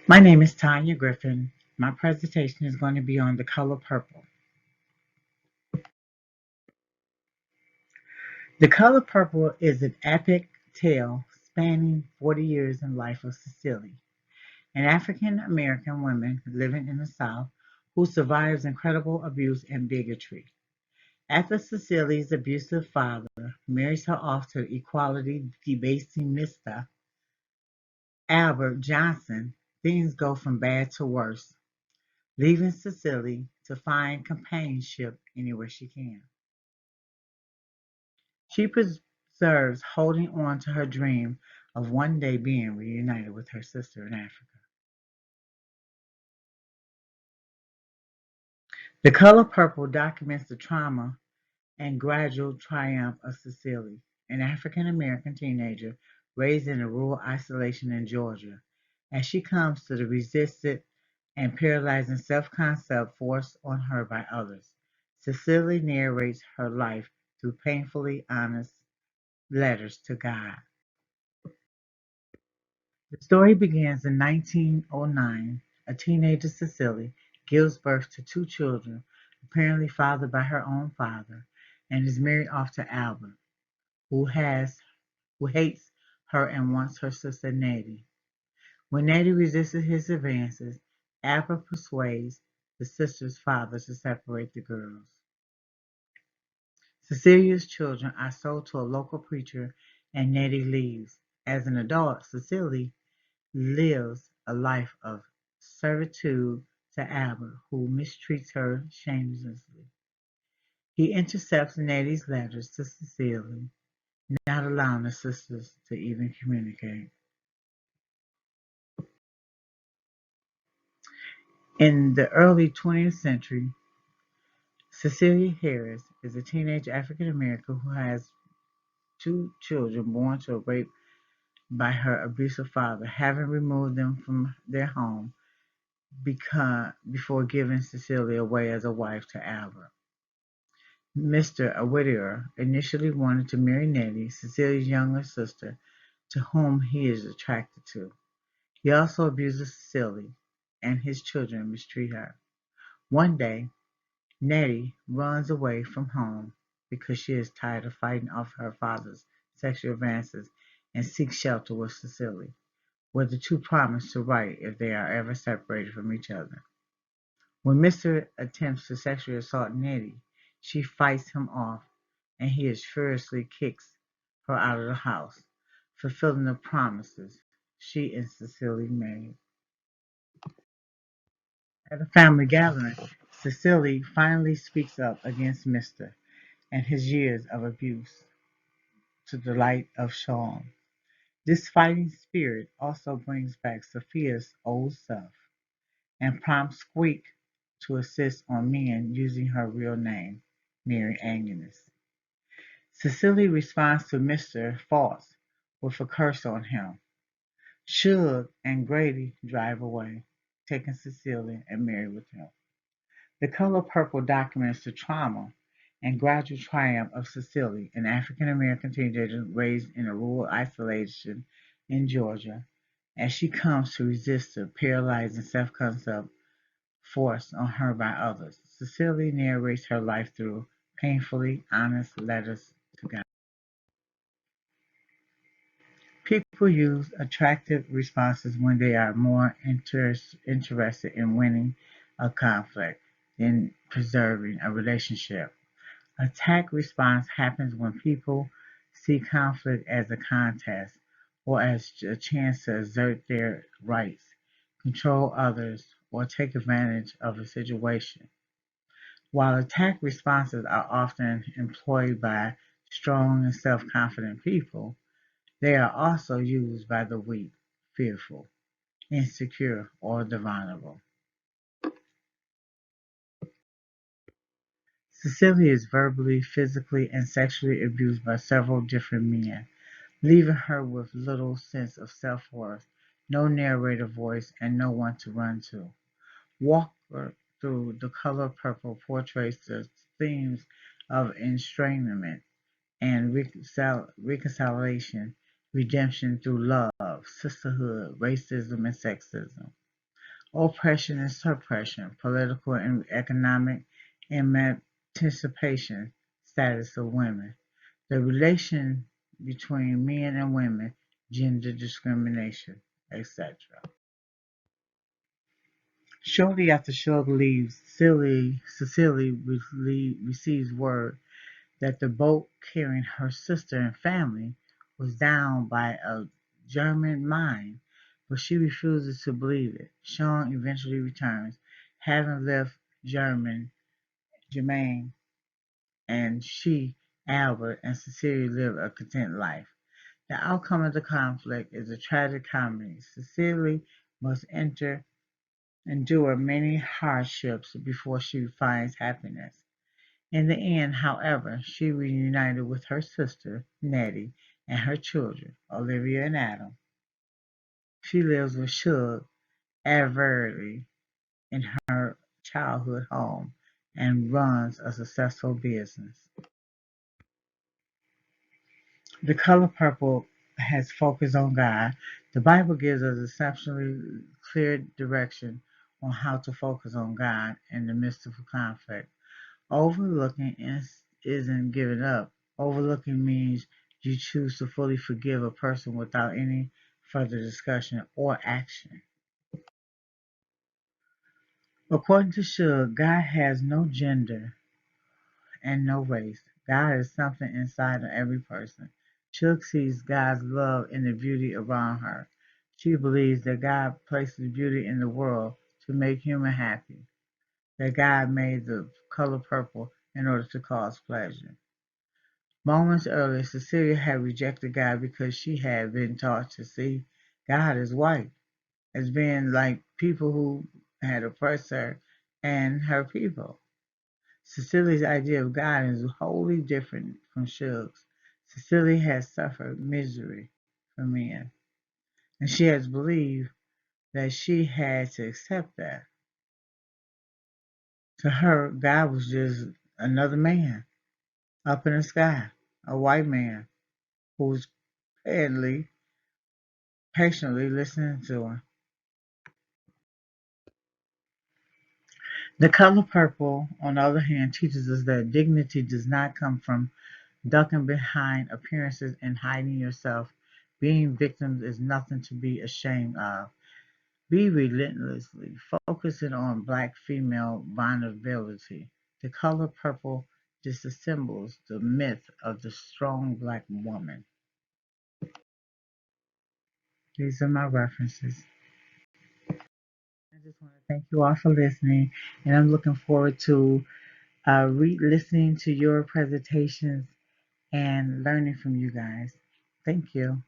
My name is Tanya Griffin. My presentation is going to be on the color purple. The color purple is an epic tale spanning 40 years in the life of Cecily, an African American woman living in the South who survives incredible abuse and bigotry. After Cecily's abusive father marries her off to equality debasing Mr. Albert Johnson, things go from bad to worse, leaving Cecily to find companionship anywhere she can. She preserves holding on to her dream of one day being reunited with her sister in Africa. The color purple documents the trauma and gradual triumph of Cecily, an African American teenager raised in a rural isolation in Georgia, as she comes to the resisted and paralyzing self-concept forced on her by others. Cecily narrates her life through painfully honest letters to God. The story begins in 1909. A teenager, Cecily, gives birth to two children, apparently fathered by her own father, and is married off to Albert, who hates her and wants her sister Nettie. When Nettie resists his advances, Albert persuades the sister's father to separate the girls. Cecilia's children are sold to a local preacher and Nettie leaves. As an adult, Cecily lives a life of servitude to Albert, who mistreats her shamelessly. He intercepts Nettie's letters to Cecily, not allowing the sisters to even communicate. In the early 20th century, Cecilia Harris is a teenage African American who has two children born to a rape by her abusive father, having removed them from their home before giving Cecilia away as a wife to Albert. Mr. Whittier initially wanted to marry Nettie, Cecilia's younger sister, to whom he is attracted to. He also abuses Cecily, and his children mistreat her. One day, Nettie runs away from home because she is tired of fighting off her father's sexual advances and seeks shelter with Cecily, where the two promise to write if they are ever separated from each other. When Mr. attempts to sexually assault Nettie, she fights him off and he furiously kicks her out of the house, fulfilling the promises she and Cecily made. At a family gathering, Cecily finally speaks up against Mr. and his years of abuse to the delight of Sean. This fighting spirit also brings back Sophia's old self and prompts Squeak to assist on men using her real name, Mary Agnes. Cecily responds to Mr. False with a curse on him. Shug and Grady drive away, taking Cecilia and Mary with him. The color purple documents the trauma and gradual triumph of Cecily, an African American teenager raised in a rural isolation in Georgia, as she comes to resist the paralyzing self-concept forced on her by others. Cecily narrates her life through painfully honest letters to God. People use attractive responses when they are more interested in winning a conflict than preserving a relationship. Attack response happens when people see conflict as a contest or as a chance to assert their rights, control others, or take advantage of a situation. While attack responses are often employed by strong and self-confident people, they are also used by the weak, fearful, insecure, or the vulnerable. Cecilia is verbally, physically, and sexually abused by several different men, leaving her with little sense of self-worth, no narrator voice, and no one to run to. Walker through The Color Purple portrays the themes of estrangement and reconciliation, redemption through love, sisterhood, racism, and sexism. oppression and suppression, political and economic emancipation status of women, the relation between men and women, gender discrimination, etc. Shortly after Shug leaves, Cecily receives word that the boat carrying her sister and family was down by a German mine, but she refuses to believe it. Sean eventually returns, having left Germaine, and she, Albert, and Cecilia live a content life. The outcome of the conflict is a tragic comedy. Cecilia must endure many hardships before she finds happiness. In the end, however, she reunited with her sister, Nettie, and her children, Olivia and Adam. She lives with Shug Avery in her childhood home and runs a successful business. The color purple has focused on God. The Bible gives us exceptionally clear direction on how to focus on God in the midst of a conflict. Overlooking isn't giving up. Overlooking means you choose to fully forgive a person without any further discussion or action. According to Shug, God has no gender and no race. God is something inside of every person. Shug sees God's love in the beauty around her. She believes that God places beauty in the world to make human happy, that God made the color purple in order to cause pleasure. Moments earlier, Cecilia had rejected God because she had been taught to see God as white, as being like people who had oppressed her and her people. Cecilia's idea of God is wholly different from Shug's. Cecilia has suffered misery from men, and she has believed that she had to accept that. To her, God was just another man up in the sky, a white man who was patiently listening to her. The color purple, on the other hand, teaches us that dignity does not come from ducking behind appearances and hiding yourself. Being victims is nothing to be ashamed of. Be relentlessly focusing on black female vulnerability. The color purple disassembles the myth of the strong black woman. These are my references. I just want to thank you all for listening, and I'm looking forward to listening to your presentations and learning from you guys. Thank you.